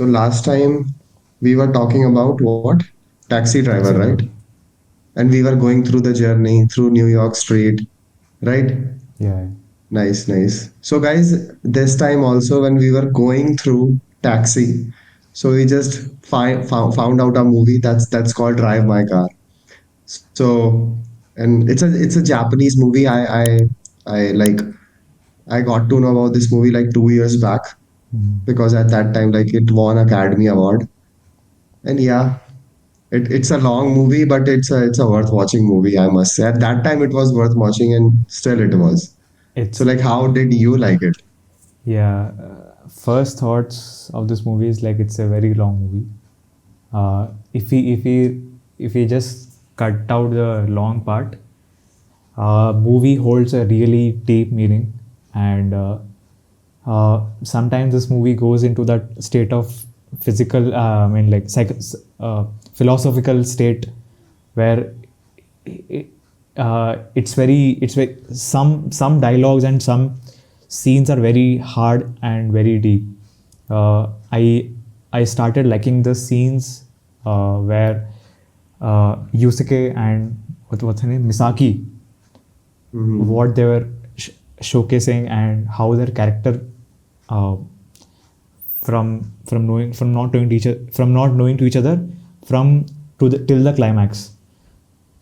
So last time we were talking about what? Taxi driver, Taxi right? driver. And we were going through the journey through New York Street, right? Yeah. Nice, nice. So guys, this time also when we were going through taxi, so we just found out a movie that's called Drive My Car. So and it's a Japanese movie. I like I got to know about this movie like 2 years back because at that time like it won Academy Award. And yeah, it's a long movie, but it's a worth watching movie, I must say. At that time it was worth watching and still it was. So It's like how did you like it? yeah. First thoughts of this movie is like it's a very long movie. If we just cut out the long part, movie holds a really deep meaning, and sometimes this movie goes into that state of physical, I mean, like philosophical state where it's very some dialogues and some scenes are very hard and very deep. I started liking the scenes where Yusuke and what's her name, Misaki, Hmm. what they were showcasing and how their character, uh, from not knowing to each other, from to the till the climax,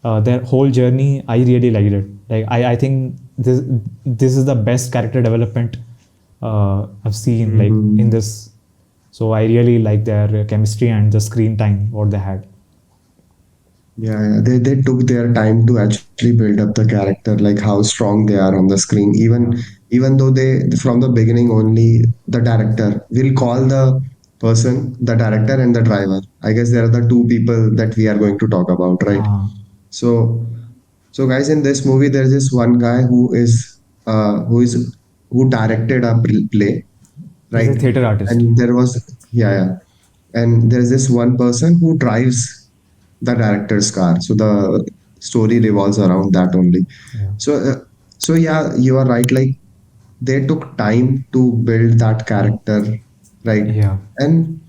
their whole journey, I really liked it. Like I think this is the best character development I've seen like in Hmm. this. So I really like their chemistry and the screen time what they had. Yeah, yeah. They took their time to actually build up the character, like how strong they are on the screen. Yeah. Even though they from the beginning only the director. We'll call the person the director and the driver. I guess they are the two people that we are going to talk about, right? Uh, So so guys, in this movie, there's this one guy who directed a play, he's a right? theater artist. And there was yeah, yeah. And there's this one person who drives the director's car. So the story revolves around that only. Yeah. So so yeah, you are right. Like they took time to build that character, right? Yeah. And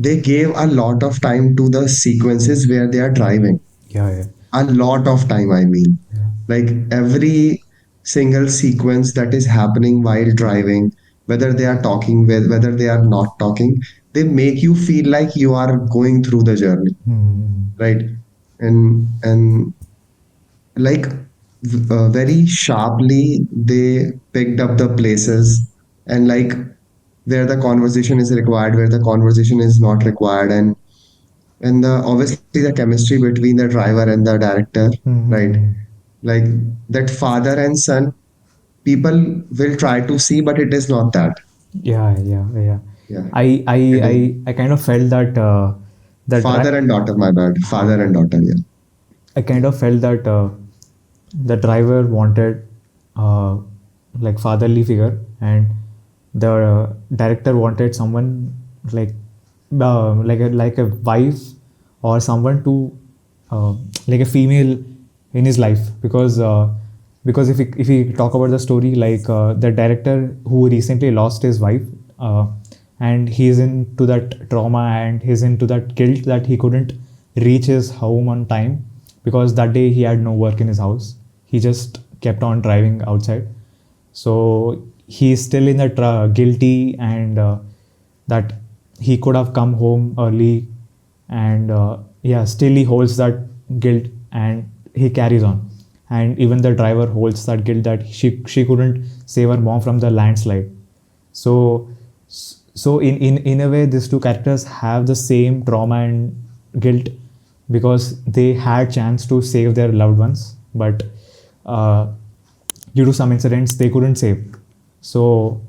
they gave a lot of time to the sequences where they are driving. Yeah. Yeah. A lot of time, I mean. Yeah. Like every single sequence that is happening while driving, whether they are talking, whether they are not talking, they make you feel like you are going through the journey, Hmm. right? And like very sharply they picked up the places and like where the conversation is required, where the conversation is not required, and the obviously the chemistry between the driver and the director, right? Hmm. Like that father and son, people will try to see, but it is not that. Yeah. Yeah. Yeah. Yeah, I I it is I kind of felt that the father and daughter. My bad, father and daughter. Yeah. I kind of felt that the driver wanted uh, like fatherly figure, and the director wanted someone like like a wife or someone to uh, like a female in his life, because if we talk about the story, like the director who recently lost his wife, and he's into that trauma and he's into that guilt that he couldn't reach his home on time because that day he had no work in his house. He just kept on driving outside. So he's still in that guilty, and that he could have come home early, and yeah, still he holds that guilt and he carries on. And even the driver holds that guilt that she couldn't save her mom from the landslide. So in a way these two characters have the same trauma and guilt because they had chance to save their loved ones, but uh, due to some incidents they couldn't save. So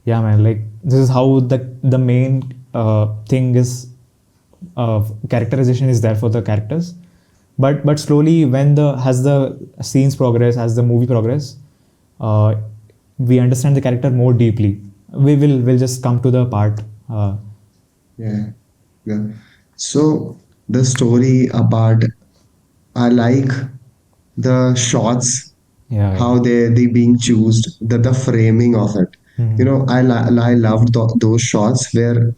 yeah, man, like this is how the main thing is, characterization is there for the characters. But slowly when the as the scenes progress, as the movie progress, uh, we understand the character more deeply. We'll just come to the part. Yeah, yeah. So the story apart, I like the shots, Yeah, yeah. how they being chosen, the framing of it. You Mhm. know, I loved those shots where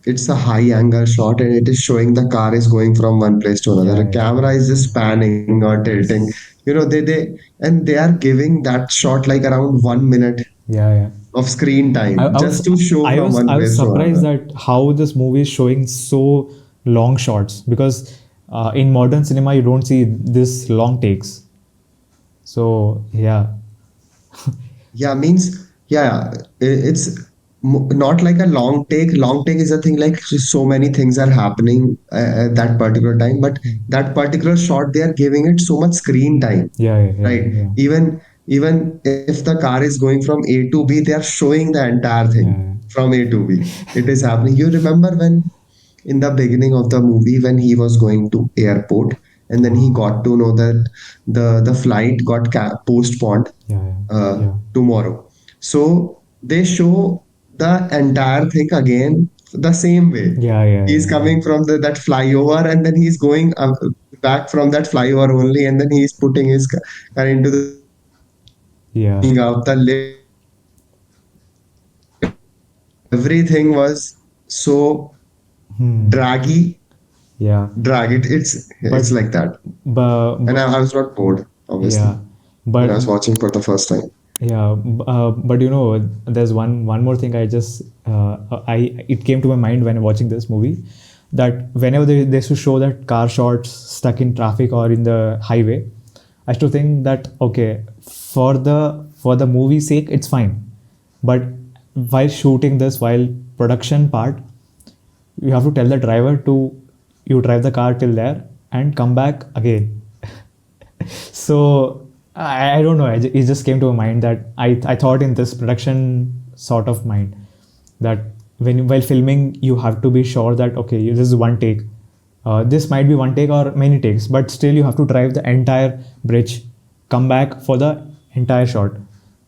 it's a high angle shot and it is showing the car is going from one place to another. Yeah, The camera is just panning or tilting. yes. And they are giving that shot like around 1 minute Yeah, yeah. of screen I, time I just was to show from one I was place to surprised another. that how this movie is showing so long shots, because in modern cinema you don't see this long takes. So yeah. Yeah, means yeah, it's not like a long take. Long take is a thing like so many things are happening at that particular time, but that particular shot they are giving it so much screen time, Yeah, yeah, yeah, right? yeah, Even if the car is going from A to B, they are showing the entire thing yeah, from A to B. It is happening. You remember when in the beginning of the movie when he was going to airport and then he got to know that the flight got postponed yeah, yeah, yeah, tomorrow. So they show the entire thing again the same way. yeah, yeah, He's yeah, yeah, coming from that flyover and then he's going back from that flyover only, and then he's putting his car into the lift and then he's yeah. going out. The lift was everything was so draggy, Yeah. drag it. But It's like that, but, and but I was not bored obviously yeah, when but I was watching for the first time. yeah, but there's one more thing. I it came to my mind when watching this movie, that whenever they used to show that car shots stuck in traffic or in the highway, I used to think that okay, for the movie's sake it's fine, but while shooting this, while production part, you have to tell the driver to you drive the car till there and come back again. So I don't know. It just came to my mind that I thought in this production sort of mind that while filming you have to be sure that okay, this is one take. This might be one take or many takes, but still you have to drive the entire bridge, come back for the entire shot.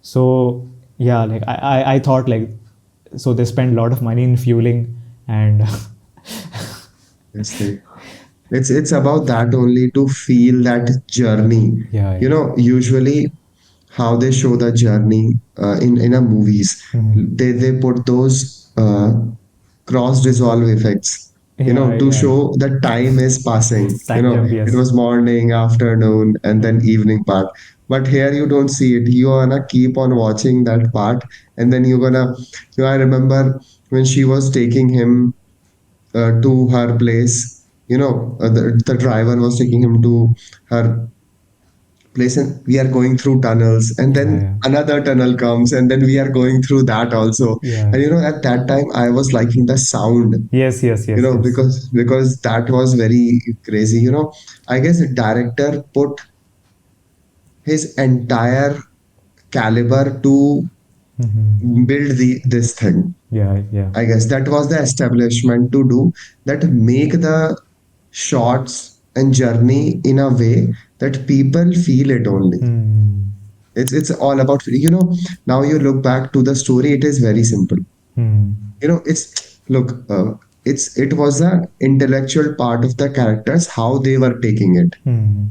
So yeah, like I thought like, so they spend a lot of money in fueling and Yes, it's about that only to feel that journey. yeah, yeah. Usually how they show the journey in a movies, they put those cross dissolve effects, Yeah, to yeah. show that time is passing. Time jump, It yes. was morning, afternoon, and then evening part. But here you don't see it. You wanna keep on watching that part, and then you're gonna. I remember when she was taking him to her place. The driver was taking him to her place, and we are going through tunnels, and Yeah, then yeah. another tunnel comes, and then we are going through that also. Yeah. And at that time I was liking the sound, Yes, yes, yes, yes. because that was very crazy. I guess the director put his entire caliber to build this thing. Yeah, yeah. I guess that was the establishment to do that, make the shots and journey in a way that people feel it only. Hmm. It's all about, now you look back to the story, it is very simple. Hmm. It's look, it was the intellectual part of the characters, how they were taking it. Hmm.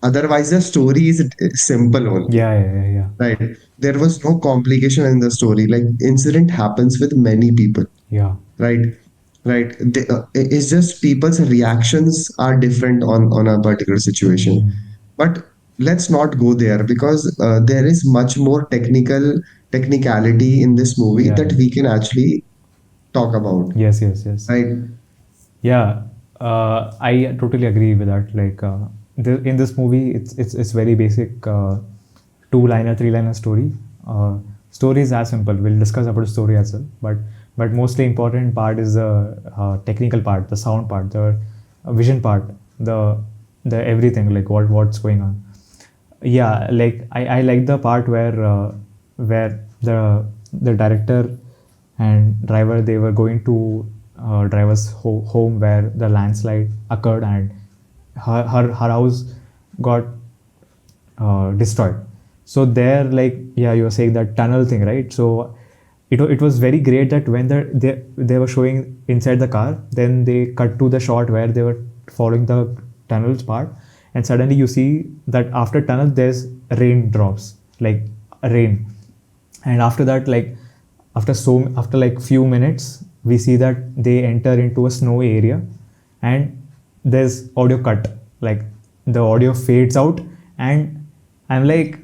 Otherwise, the story is simple only, Yeah, yeah, yeah, yeah. right? There was no complication in the story. Like incident happens with many people, Yeah. right? Right. It's just people's reactions are different on a particular situation. Hmm. But let's not go there, because there is much more technicality in this movie Yeah, that yeah. we can actually talk about, Yes, yes, yes. right? Yeah, I totally agree with that. Like, in this movie, it's very basic, two-liner, three-liner story. Story is as simple. We'll discuss about the story as well, but mostly important part is the technical part, the sound part, the vision part, the everything, like what's going on. Yeah, like I like the part where the director and driver, they were going to driver's home where the landslide occurred, and her house got destroyed. So there, like, yeah, you were saying that tunnel thing, right? So it was very great that when they were showing inside the car, then they cut to the shot where they were following the tunnels part, and suddenly you see that after tunnel there's rain drops, like rain, and after that, like after like few minutes, we see that they enter into a snowy area, and there's audio cut, like the audio fades out, and I'm like,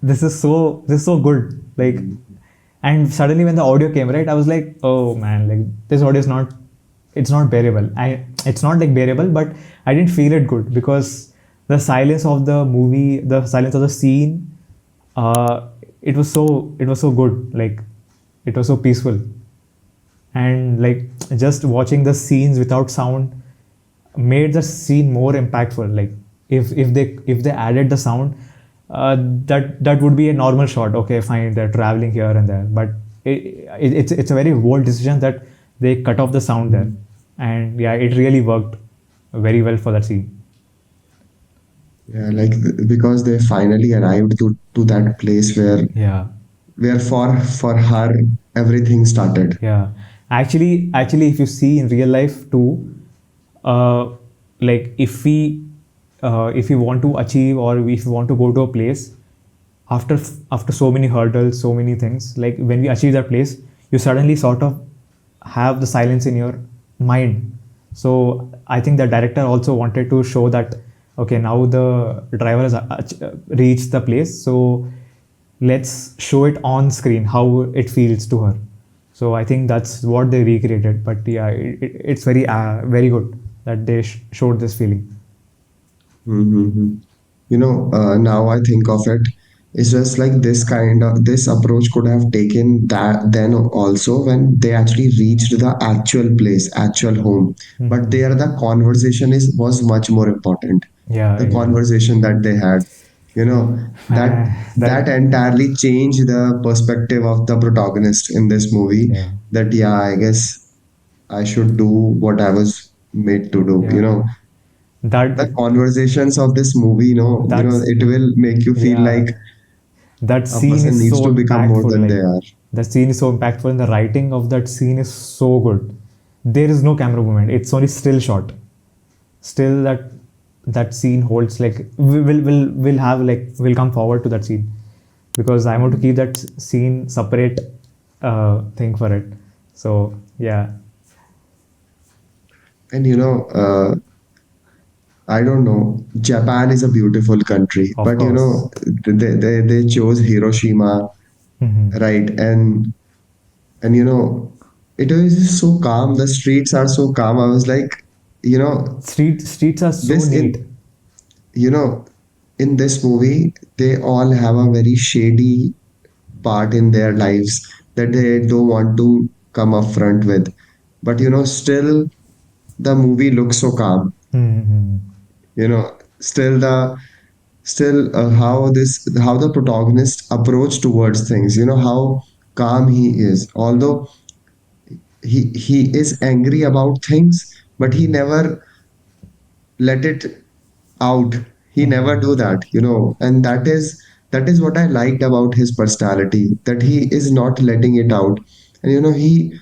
this is so good, like. And suddenly when the audio came, right, I was like, oh man, like this audio is not, it's not bearable. It's not like bearable, but I didn't feel it good because the silence of the movie, the silence of the scene, uh, it was so good, like it was so peaceful. And like just watching the scenes without sound made the scene more impactful. Like if they added the sound, that would be a normal shot. Okay, fine, they're traveling here and there, but it's a very bold decision that they cut off the sound there. And yeah, it really worked very well for that scene. Yeah, like because they finally arrived to that place Yeah. where for her everything started. Yeah, actually, if you see in real life too, uh, like if we want to achieve, or if we want to go to a place, after after so many hurdles, so many things, like when we achieve that place, you suddenly sort of have the silence in your mind. So I think the director also wanted to show that, okay, now the driver has reached the place, so let's show it on screen how it feels to her. So I think that's what they recreated. But yeah, it's very good that they showed this feeling. Mm-hmm. Now I think of it, it's just like this approach could have taken that then also when they actually reached the actual place, actual home. But Mhm. there the conversation is was much more important. Yeah, The yeah. conversation that they had, that That, that entirely changed the perspective of the protagonist in this movie. yeah, That yeah, I guess I should do what I was made to do. yeah. The That conversations of this movie, that's it will make you feel yeah. like That a scene person is needs so to become more impactful. than they Like are. the scene is so impactful, and the writing of that scene is so good. There is no camera movement. It's only still shot. Still that scene holds, like we'll have, like we'll come forward to that scene, because I want to keep that scene separate thing for it. So yeah. And I don't know, Japan is a beautiful country, Of but course. they chose Hiroshima, Mhm. right? And it was just so calm. The streets are so calm. I was like, you know, Streets are so this neat. in you know in this movie they all have a very shady part in their lives that they don't want to come up front with. But still the movie looks so calm. Mhm. Still how the protagonist approach towards things, how calm he is, although he is angry about things, but he never let it out. He never Mhm. do that, and that is what I liked about his personality, that he is not letting it out. And he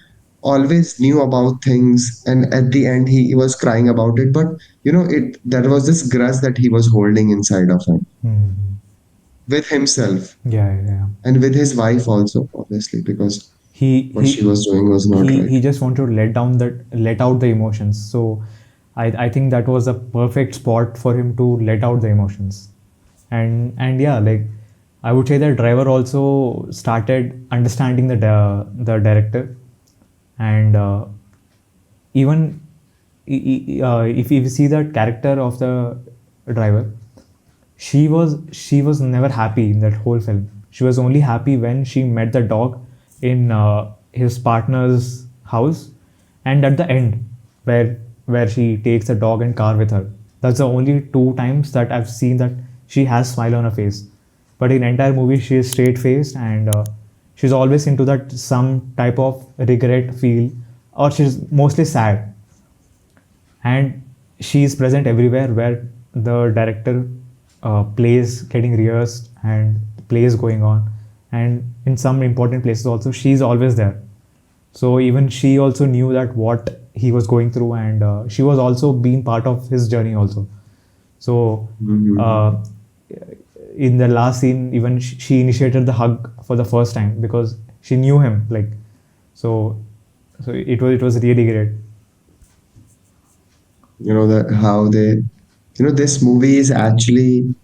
always knew about things, and at the end he was crying about it, but there was this grudge that he was holding inside of him, Mhm. with himself Yeah, yeah, yeah. and with his wife also, obviously, because he what he she was doing was not he right. just wanted to let out the emotions. So I think that was a perfect spot for him to let out the emotions. And yeah, like I would say that driver also started understanding the director. And even if you see the character of the driver, she was never happy in that whole film. She was only happy when she met the dog in his partner's house, and at the end, where she takes the dog and car with her. That's the only two times that I've seen that she has smile on her face. But in entire movie, she is straight faced, and she's always into that some type of regret feel, or she's mostly sad. And she is present everywhere where the director plays getting rehearsed and plays going on, and in some important places also she's always there. So even she also knew that what he was going through, and she was also being part of his journey also. So Mhm. uh, in the last scene, even she initiated the hug for the first time because she knew him, like. So So it was really great. You know that how they, this movie is actually,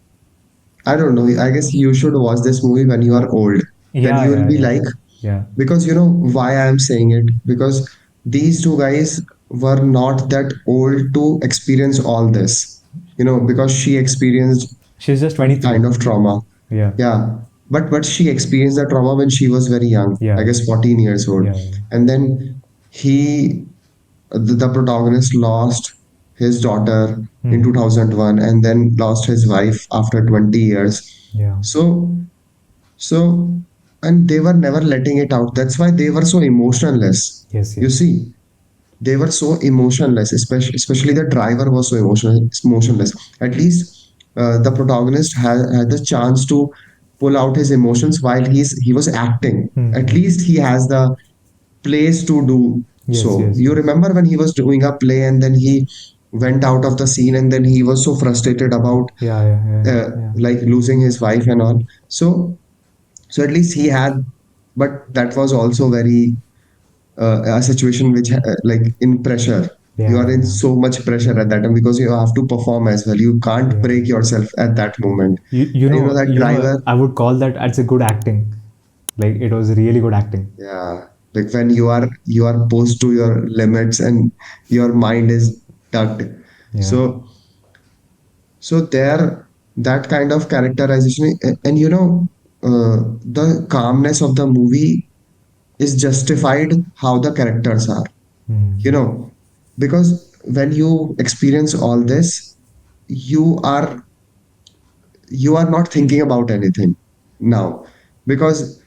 I don't know. I guess you should watch this movie when you are old. Then Yeah, you will yeah, be yeah, like, yeah. because you know why I am saying it, because these two guys were not that old to experience all this. Because she experienced She's just some 23. kind of trauma. Yeah, Yeah, but she experienced the trauma when she was very young. I yeah, guess 14 years old, yeah, yeah. and then he, the protagonist, lost his daughter in Hmm. 2001, and then lost his wife after 20 years. Yeah. So so and they were never letting it out. That's why they were so emotionless. Yes, You yes. see, they were so emotionless, especially the driver was so emotionless. At least the protagonist had the chance to pull out his emotions while he was acting. Hmm. At Hmm. least he has the place to do Yes, so. yes, You yes. remember when he was doing a play and then he went out of the scene, and then he was so frustrated about Yeah, yeah, yeah, yeah. like losing his wife and all. So at least he had, but that was also very a situation which like in pressure. You Yeah, are in yeah, so much pressure at that time because you have to perform as well. You can't yeah. break yourself at that moment. You And know, that driver, I would call that as a good acting. Like it was really good acting. yeah, like when you are posed to your limits and your mind is tugged. Yeah. So so there, that kind of characterization, and the calmness of the movie is justified how the characters are. you Hmm. know because when you experience all this, you are you are not thinking about anything now, because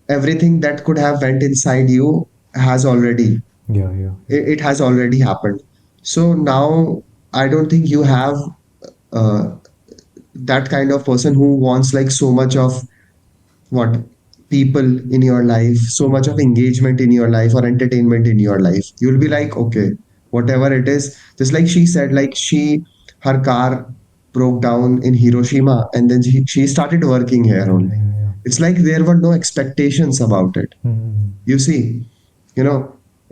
everything that could have went inside you has already, Yeah, yeah, yeah. it has already happened. So now I don't think you have uh, that kind of person who wants like so much of what people in your life, so much of Hmm. engagement in your life or entertainment in your life. You'll be Yeah. like, okay, whatever it is. Just like she said, like her car broke down in Hiroshima, and then she started working here Yeah, only. yeah, yeah. It's like there were no expectations about it. Hmm. You see, you know,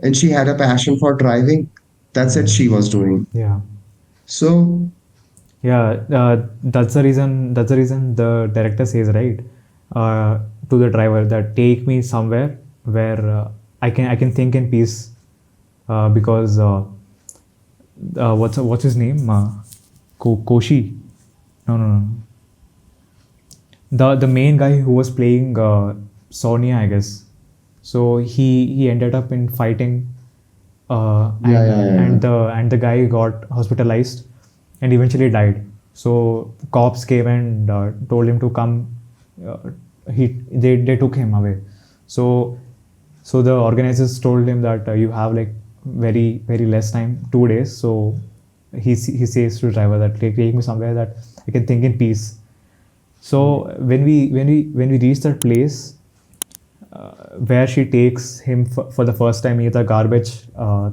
and she had a passion for driving. That's it, Yeah. she was doing. Yeah. So, Yeah, That's the reason the director says, right, to the driver, that take me somewhere where I can think in peace, because what's his name? Koshi? No, no, no. The main guy who was playing Sonia, I guess. So he ended up in fighting, yeah, yeah, yeah, yeah. and the guy got hospitalized and eventually died. So cops came and told him to come. Uh, they took him away. So the organizers told him that you have like very very less time, 2 days. So he says to the driver that take me somewhere that I can think in peace. So when we reach that place, where she takes him for the first time near the garbage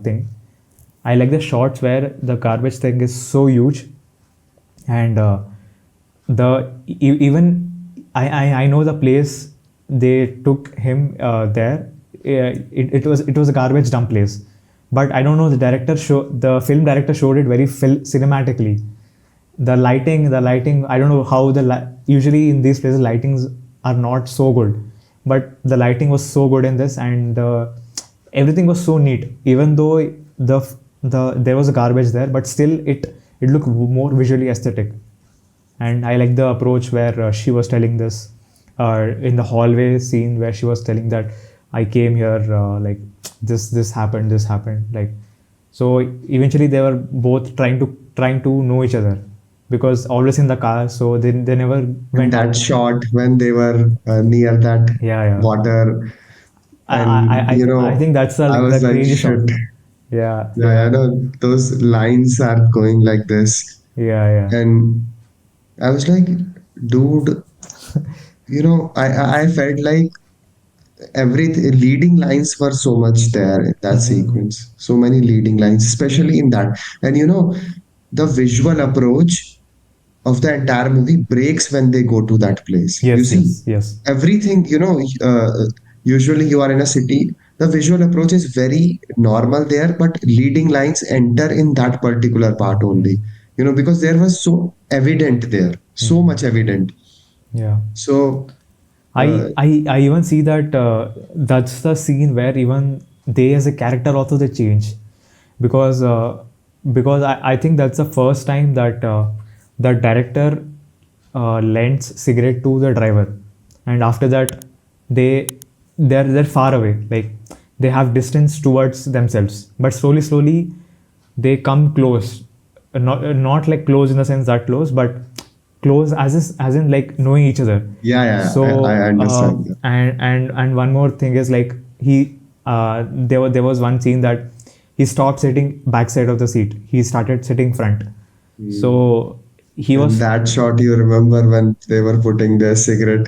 thing. I like the shots where the garbage thing is so huge, and even I know the place they took him there. It was a garbage dump place, but I don't know, the film director showed it very cinematically. The lighting, I don't know how usually in these places lightings are not so good, but the lighting was so good in this, and everything was so neat, even though there was a garbage there, but still it looked more visually aesthetic. And I like the approach where she was telling this, in the hallway scene where she was telling that I came here, like this happened, like. So eventually they were both trying to know each other, because always in the car, so they never And went that out. shot when they were near that Yeah, yeah. water, I I and I think that's I the was like, crazy shot. shit. Yeah, Yeah, yeah, I know those lines are going like this. yeah, yeah. And I was like, dude, I felt like every leading lines were so much there in that Mhm. sequence. So many leading lines, especially in that. And the visual approach of the entire movie breaks when they go to that place. You Yes, see, yes, yes. everything, usually you are in a city, the visual approach is very normal there, but leading lines enter in that particular part only. Because there was so evident there, so much evident. Yeah. So, uh, I even see that that's the scene where even they as a character also they change, because I think that's the first time that the director lends cigarette to the driver, and after that they they're far away, like they have distance towards themselves, but slowly they come close, not like close in the sense that close, but close as in like knowing each other. yeah, yeah, I So understand that. and one more thing is like he there was one scene that he stopped sitting backside of the seat, he started sitting front. Mm. So he And was that shot, you remember when they were putting their cigarette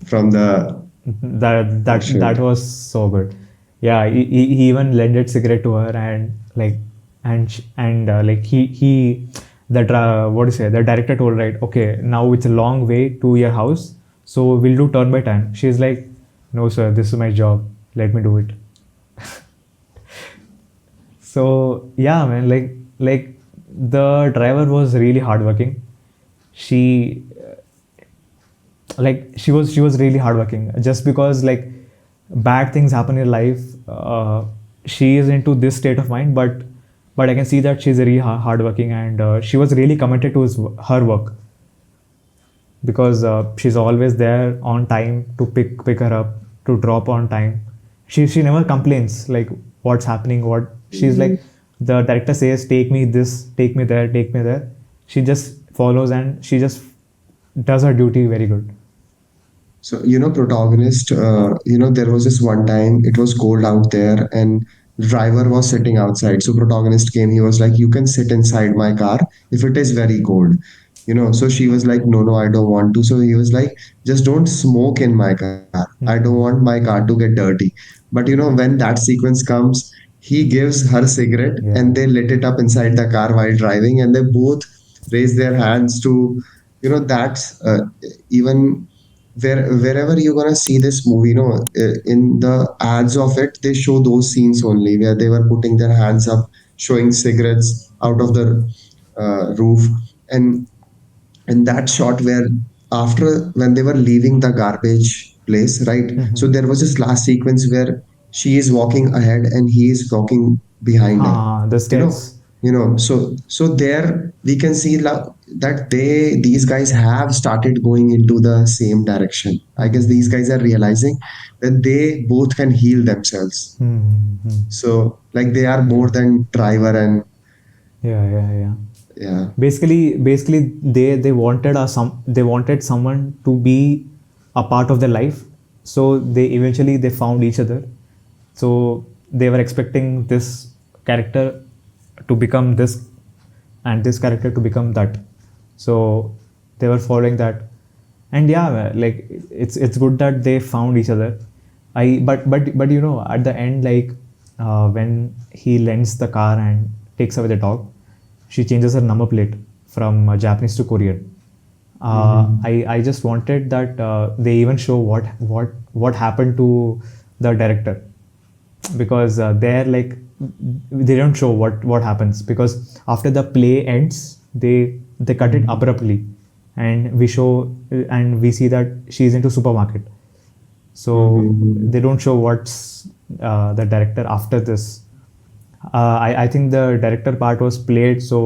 from the that parachute. was so good. Yeah, he even lended cigarette to her, and like like he what do you say, the director told, right, okay, now it's a long way to your house, so we'll do turn by turn. She's like, no sir, this is my job, let me do it. So yeah, man, like the driver was really hardworking. She she was really hardworking, just because like bad things happen in life. She is into this state of mind, but I can see that she's really hardworking, and she was really committed to her work, because she's always there on time to pick her up, to drop on time. She never complains like what's happening, what she's like, the director says take me this, take me there, take me there, she just follows, and she just does her duty very good. So, protagonist, there was this one time it was cold out there and driver was sitting outside. So protagonist came, he was like, you can sit inside my car if it is very cold. So she was like, no, no, I don't want to. So he was like, just don't smoke in my car. I don't want my car to get dirty. But when that sequence comes, he gives her cigarette Yeah. and they lit it up inside the car while driving, and they both raise their hands to, that's even wherever you're gonna see this movie, in the ads of it, they show those scenes only where they were putting their hands up, showing cigarettes out of the roof, and that shot where after when they were leaving the garbage place, right? So there was this last sequence where she is walking ahead and he is walking behind her. The You know, stairs. so there we can see that these guys have started going into the same direction. I guess these guys are realizing that they both can heal themselves. Hmm. So like they are more Yeah. than driver and Yeah. yeah. Basically, they wanted someone to be a part of their life. So they eventually they found each other. So they were expecting this character to become this, and this character to become that. So they were following that, and yeah, like it's good that they found each other. I but at the end, like when he lends the car and takes away the dog, she changes her number plate from Japanese to Korean. I just wanted that they even show what happened to the director, because they're like they don't show what happens, because after the play ends they cut it abruptly, and we see that she's into supermarket. So Mhm. they don't show what's the director after this. I think the director part was played, so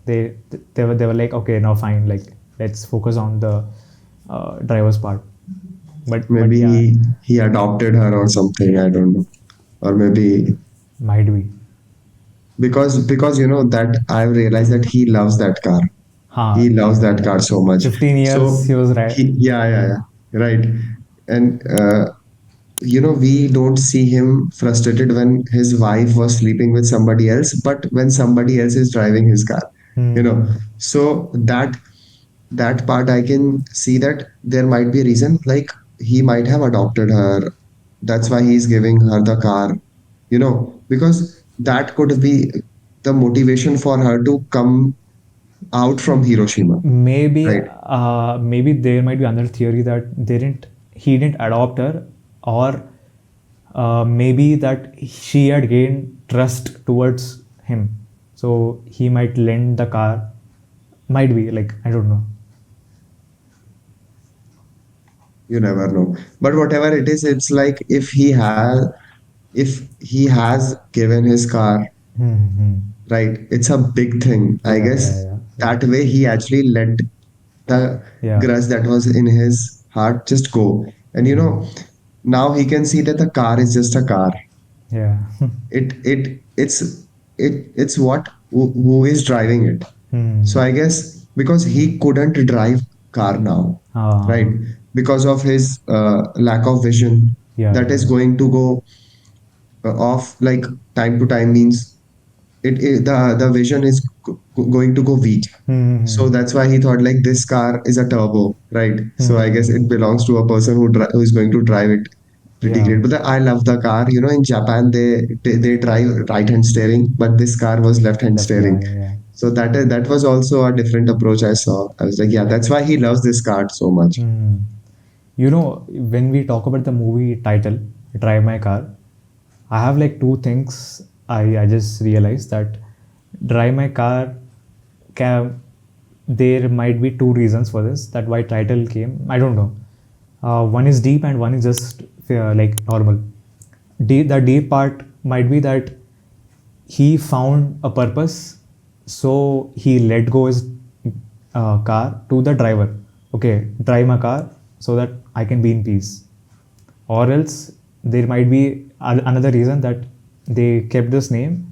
they were like, okay, now fine, like let's focus on the driver's part. But Maybe yeah, he adopted her or something, I don't know. Or maybe might be. because that I've realized that he loves that car. He loves Yeah, that car so much. 15 years So he was right. he, yeah, right. And we don't see him frustrated when his wife was sleeping with somebody else, but when somebody else is driving his car, so that part I can see that there might be a reason, like he might have adopted her. That's why he's giving her the car, because that could be the motivation for her to come out from Hiroshima, right? Maybe there might be another theory that they didn't he didn't adopt her, or maybe that she had gained trust towards him, so he might lend the car. Might be, like, I don't know. You never know. But whatever it is, it's like if he has given his car, Hmm. right, it's a big thing. I Yeah, guess yeah, yeah, yeah, that way he actually let the yeah. grudge that was in his heart just go. And now he can see that the car is just a car. Yeah. It's what who is driving it. So Hmm. I guess because he couldn't drive car now, right? Ah. Because of his lack of vision, Yeah, that yeah, is yeah. going to go off like time to time, means the vision is going to go weak. So Hmm. that's why he thought like this car is a turbo, right? So I guess Hmm. it belongs to a person who is going to drive it pretty Yeah. great. But I love the car. In Japan they drive right hand steering, but this car was left hand Left. Yeah, steering. yeah, yeah. So that was also a different approach I saw. I was like, yeah, that's why he loves this car so much. Hmm. When we talk about the movie title, Drive My Car, I have like two things. I just realized that Drive My Car can, there might be two reasons for this, that why title came. I don't know. One is deep and one is just like normal. The deep part might be that he found a purpose, so he let go his car to the driver. Okay, drive my car so that I can be in peace. Or else there might be another reason that they kept this name,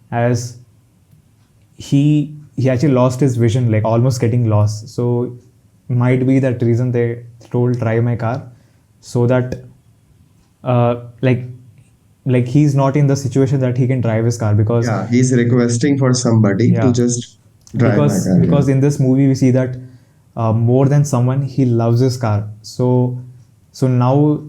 as he actually lost his vision, like almost getting lost. So might be that reason they told drive my car, so that uh, like like he's not in the situation that he can drive his car, because Yeah, he's requesting for somebody to yeah, just drive my because car. Yeah. because in this movie we see that more than someone, he loves his car. So now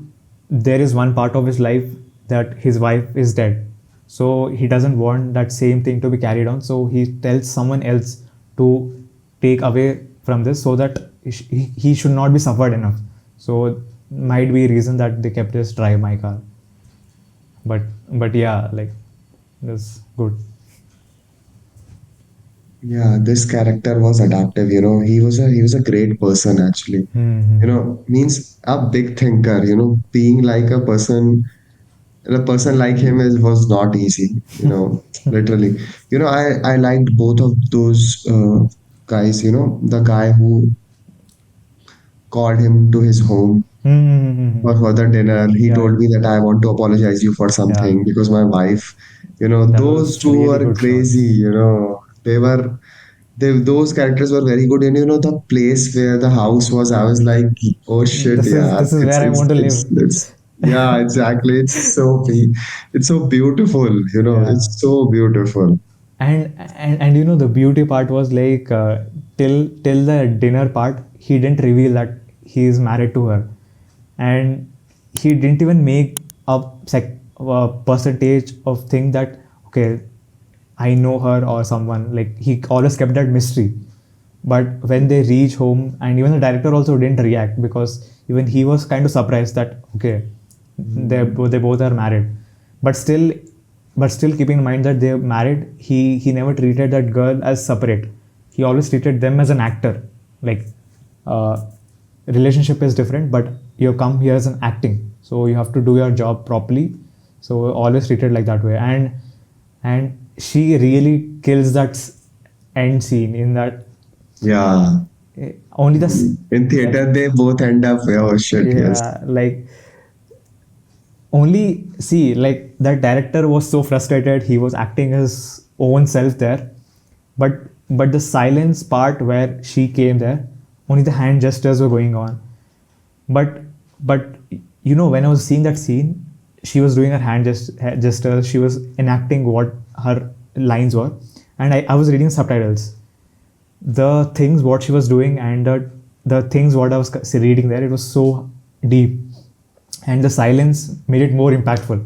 there is one part of his life that his wife is dead, so he doesn't want that same thing to be carried on, so he tells someone else to take away from this, so that he should not be suffered enough. So might be reason that they kept this drive my car. But yeah, like, that's good. Yeah, this character was adaptive. He was a great person actually. Hmm. Means a big thinker. Being like a person like him was not easy. Literally. I liked both of those guys. The guy who called him to his home Hmm. for the dinner. He Yeah, told me that I want to apologize you for yeah. something because my wife. That Those was two really were good crazy. shots. Those characters were very good. And the place where the house was, I was like, oh shit, This is yeah, this is where I want to live. yeah, exactly. It's so beautiful. Yeah. It's so beautiful. And the beauty part was like, till the dinner part, he didn't reveal that he is married to her, and he didn't even make a percentage of thing that, okay, I know her or someone. Like, he always kept that mystery. But when they reach home, and even the director also didn't react, because even he was kind of surprised that, okay, they both are married. But still, keeping in mind that they're married, he never treated that girl as separate. He always treated them as an actor. Like, uh, relationship is different, but you come here as an acting, so you have to do your job properly. So always treated like that way. And she really kills that end scene in that. Yeah. Only the In like, theater, they both end up, oh shit, yes. yeah, like, only see, like, that director was so frustrated, he was acting his own self there. But the silence part where she came there, only the hand gestures were going on. But when I was seeing that scene, she was doing her gestures, she was enacting what her lines were, and I was reading subtitles. The things what she was doing, and the things what I was reading there, it was so deep, and the silence made it more impactful.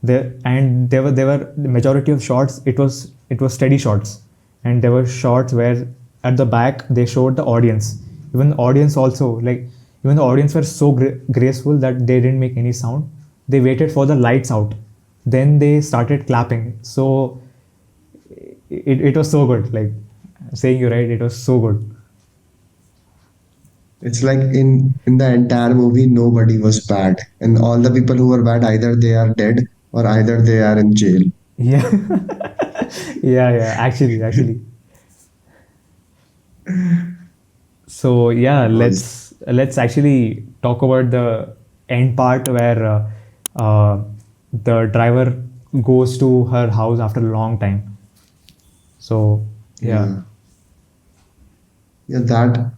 There were the majority of shots, it was steady shots, and there were shots where at the back they showed the audience. Even the audience also, like, even the audience were so graceful that they didn't make any sound. they waited for the lights out, then they started clapping. So it was so good. Like saying you right, it was so good. It's like in the entire movie, nobody was bad, and all the people who were bad, either they are dead or either they are in jail. Yeah. Yeah, actually. So yeah, Was let's actually talk about the end part where the driver goes to her house after a long time. So yeah. yeah, yeah, that.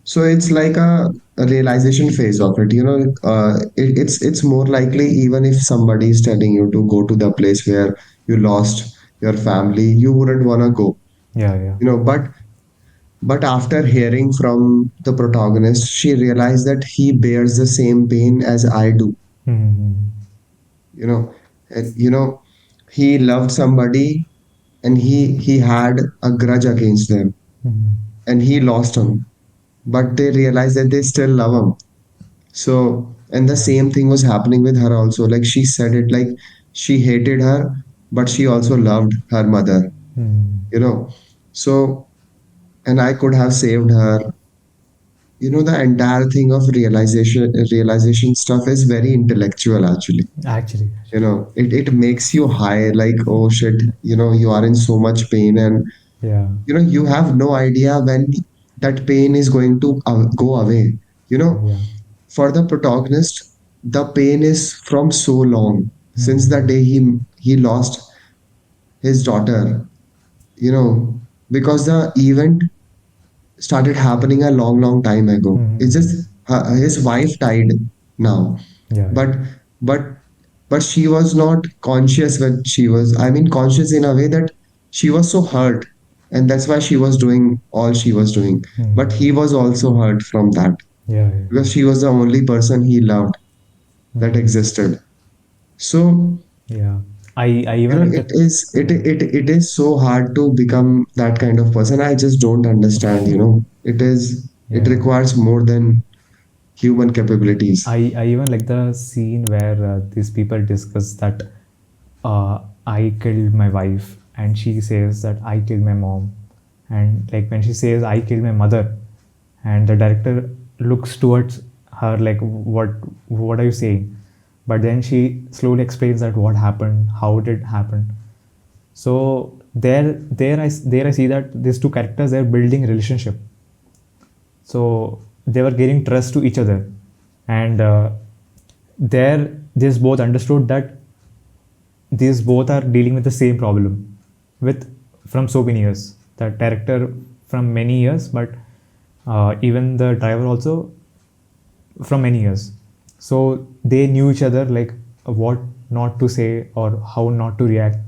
So it's like a realization phase of it. It's more likely, even if somebody is telling you to go to the place where you lost your family, you wouldn't wanna go. Yeah. But after hearing from the protagonist, she realized that he bears the same pain as I do. Hmm. You know, and he loved somebody, and he had a grudge against them, Hmm. and he lost him. But they realized that they still love him. So, and the Yeah. same thing was happening with her also. Like she said it, like she hated her, but she also loved her mother. Hmm. You know, so, and I could have saved her. The entire thing of realization stuff is very intellectual actually. Actually. It makes you high, like, oh shit, you are in so much pain, and Yeah. you have no idea when that pain is going to go away. you know Yeah. for the protagonist, the pain is from so long, since the Hmm. day he lost his daughter, you know because the event started happening a long time ago. It's Hmm. just his wife died now, Yeah. but but but she was not conscious when she was, I mean, conscious in a way that she was so hurt, and that's why she was doing all she was doing. But Hmm. he was also hurt from that, Yeah. because she was the only person he loved that Hmm. existed. So Yeah. I even like it that. is it, Yeah. it it is so hard to become that kind of person. I just don't understand. It Yeah. requires more than human capabilities. I even like the scene where these people discuss that I killed my wife, and she says that I killed my mom, and like when she says I killed my mother, and the director looks towards her like what are you saying? But then she slowly explains that what happened, how did it happen. So there I see that these two characters, they're building a relationship. So they were gaining trust to each other, and there these both understood that these both are dealing with the same problem with from so many years. The director from many years, but even the driver also from many years. So they knew each other, like what not to say or how not to react,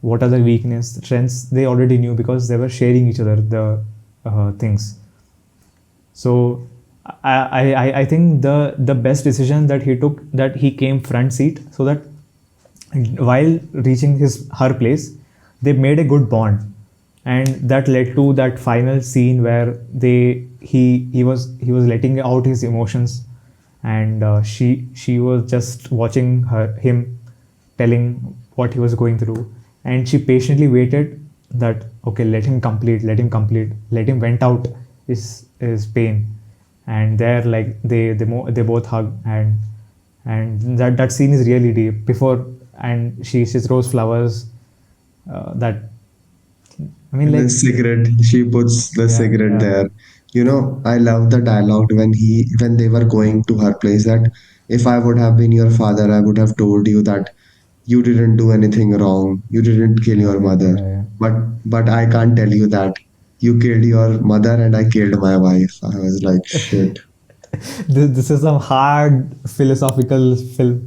what are the weakness strengths they already knew, because they were sharing each other the things. So I think the best decision that he took, that he came front seat, so that while reaching his her place, they made a good bond, and that led to that final scene where he was letting out his emotions, and she was just watching him telling what he was going through, and she patiently waited that okay, let him vent out his pain. And there, like they both hug, and that scene is really deep before, and she throws flowers, that I mean, And the like, cigarette, she puts the cigarette yeah. there. I love the dialogue when they were going to her place, that if I would have been your father, I would have told you that you didn't do anything wrong. You didn't kill Yeah, your mother. yeah. But I can't tell you that you killed your mother and I killed my wife. I was like, shit. This is some hard philosophical film.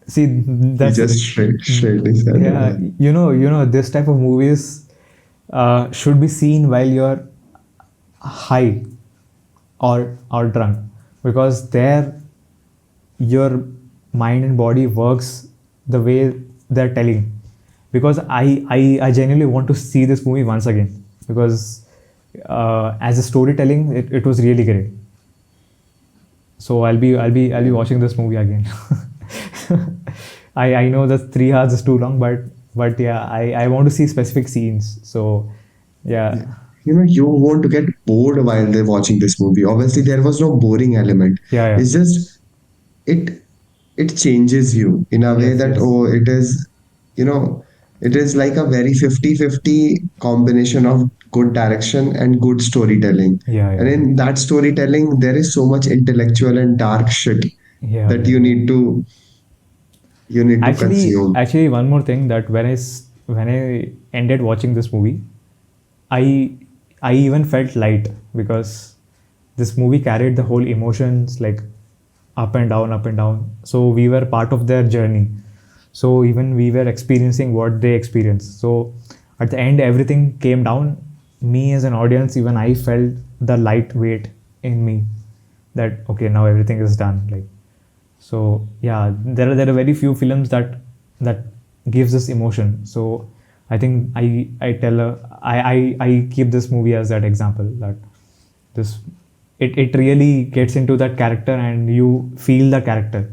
See, He that's just straight his head. yeah. You know, this type of movies should be seen while you're high or drunk, because there your mind and body works the way they're telling. Because I genuinely want to see this movie once again, because as a storytelling, it was really great. So I'll be watching this movie again. I know that 3 hours is too long, but yeah, I want to see specific scenes. So Yeah. yeah, You won't get bored while they're watching this movie. Obviously, there was no boring element. yeah, yeah. It's just it it changes you in a way Yes, that, yes. oh, it is, you know, it is like a very 50-50 combination of good direction and good storytelling. Yeah, And yeah, in that storytelling, there is so much intellectual and dark shit yeah, that yeah. you need to consume. Actually, one more thing that when I ended watching this movie, I I even felt light because this movie carried the whole emotions like up and down, up and down. So we were part of their journey. So even we were experiencing what they experienced. So at the end, everything came down. Me as an audience, even I felt the light weight in me that okay, now everything is done. Like so yeah, there are very few films that gives us emotion. So I think I tell I keep this movie as that example that this it really gets into that character and you feel the character.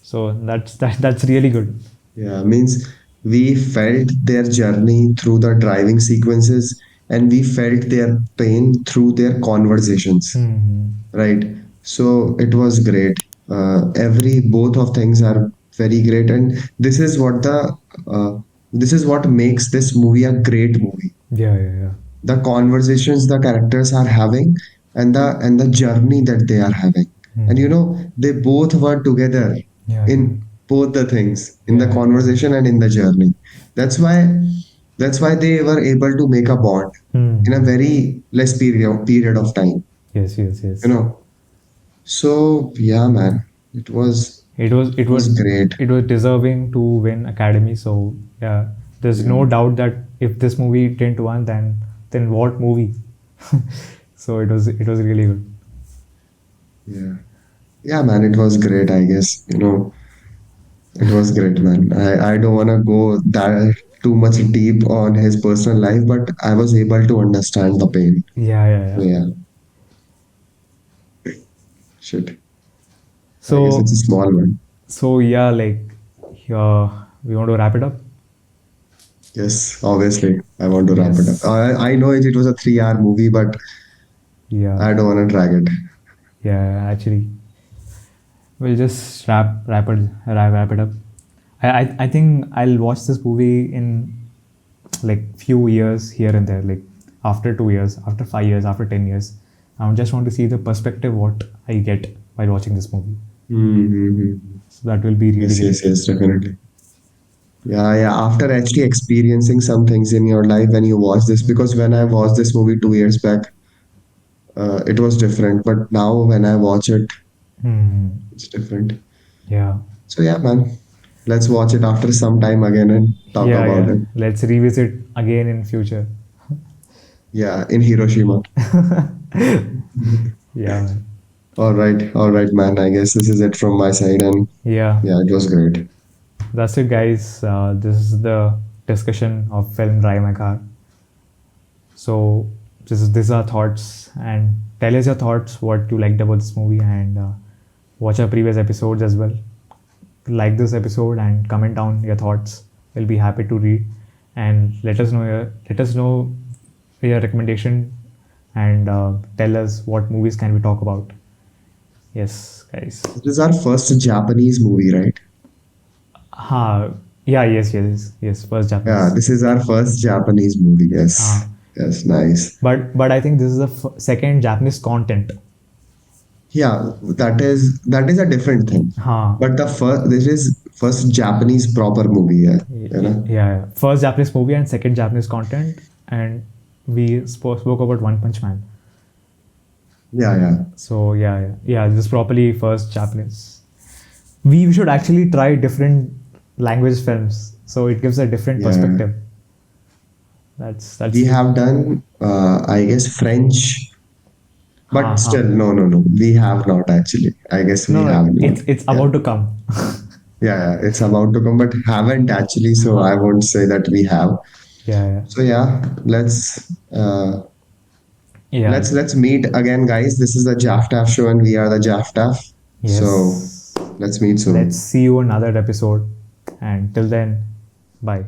So that's really good. Yeah, means we felt their journey through the driving sequences, and we felt their pain through their conversations, Hmm. right? So it was great. Every both of things are very great, and uh, this is what makes this movie a great movie. Yeah, yeah, yeah. The conversations the characters are having, and the journey that they are having, and Hmm. they both were together Yeah, yeah, in both the things, in the yeah, yeah. conversation and in the journey. That's why that's why they were able to make a bond in a Hmm. very less period of time, Yes, yes, you yes. know so yeah, man, it was It was it was great. it was deserving to win Academy. So yeah, there's Yeah, no doubt that if this movie didn't win, then what movie? So it was really good. yeah, yeah, man, it was great, I guess. It was great, man. I don't want to go that too much deep on his personal life, but I was able to understand the pain. Yeah, yeah, So yeah. yeah, shit. I guess it's So a small one. so yeah, like we want to wrap it up. Yes, obviously, I want to wrap it up. Yes. I know it was a 3 hour movie, but Yeah. I don't want to drag it. Yeah. Actually, we'll just wrap it up. I think I'll watch this movie in like few years here and there, like after 2 years, after 5 years, after 10 years. I just want to see the perspective what I get while watching this movie. Mm-hmm. So that will be really Yes, great. yes, yes, definitely. Yeah, yeah. After actually experiencing some things in your life when you watch this, because when I watched this movie 2 years back, it was different. But now when I watch it, Hmm. it's different. Yeah. So yeah, man, let's watch it after some time again and talk Yeah, about yeah. it. Let's revisit again in future. Yeah, in Hiroshima. Yeah, man. All right, man. I guess this is it from my side, and Yeah. yeah, it was great. That's it, guys. This is the discussion of film Drive My Car. So this is our thoughts, and tell us your thoughts, what you liked about this movie, and watch our previous episodes as well. Like this episode and comment down your thoughts. We'll be happy to read, and let us know your recommendation, and tell us what movies can we talk about. Yes, guys. This is our first Japanese movie, right? Ha. Yeah. Yes. Yes. Yes. First Yeah, Japanese. this is our first Japanese movie. Yes, Ha. yes, nice. But I think this is the second Japanese content. Yeah, that is a different thing. Ha. But the first, this is first Japanese proper movie. Yeah, Yeah. First Japanese movie and second Japanese content, and we spoke about One Punch Man. yeah, yeah, So yeah. This is properly first Japanese. We should actually try different language films, so it gives a different yeah. perspective. That's We have done, I guess, French, ha but ha. still, no, no, no. We have not actually. I guess we No, have no, not. it's Yeah, about to come. yeah, yeah. It's about to come, but haven't actually. So I won't say that we have. Yeah, yeah. So yeah, let's. Yeah. Let's meet again, guys. This is the Jaftaf show, and we are the Jaftaf. So Yes. let's meet Let's soon. see you another episode. And till then, bye.